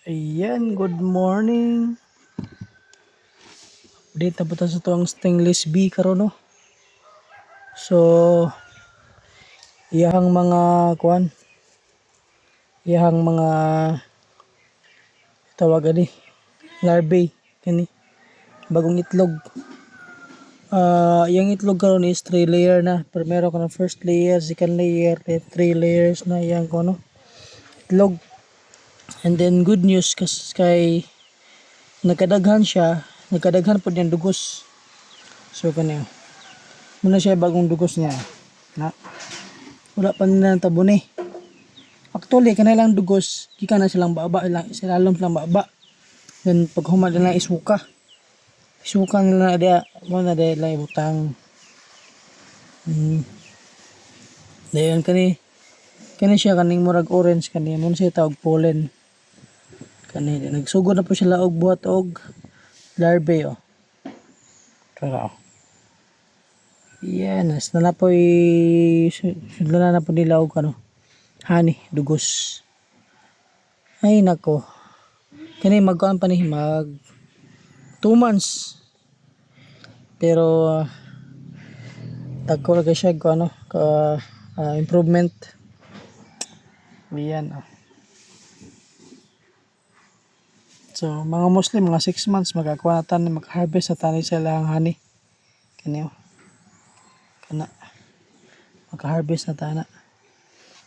Ayan, good morning. Update na po sa ito ang stainless B karon no. So, iyang mga kuan, iyang mga tawag ani, larvae kani bagong itlog. Iyang itlog karon is 3 layer na. Primero ka na first layer, second layer, then 3 layers na iyang kuno itlog. And then good news kay nagkadaghan siya, nagkadaghan po niyang dugos. So kani muna siya bagong dugos niya na wala pa nila tabon eh. Actually kanilang dugos gikan na silang baba lang, silalom silang baba. Then pag humad nila isuka nila dia mo na dia butang. Dayon kani siya kaning murag orange kani mo siya tawag pollen. Kani nagsugod na po sila og buhat og larvae oh. Tara oh. Yan, na po sudlan na po nila og ano, honey, dugos. Ay nako. Kani magkuan pa ni mag 2 months. Pero tagko ra siya ko ano, ka improvement. Yan oh. So mga Muslim mga 6 months magakuha na tan mag-harvest sa tani sila ang honey. Kani oh. Kana mag-harvest na tana.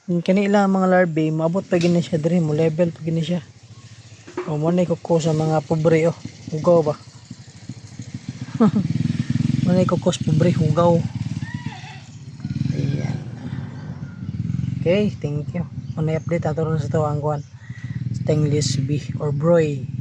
Kani ilang mga larvae maabot pa gini siya diri mo level pa gini siya. O mo na kuko sa mga pobre oh. Hugaw ba? Mo na kuko sa pobre hugaw. Ayan. Okay, thank you. Mo na update ato ron sa tawang kuan. Stainless B or broy.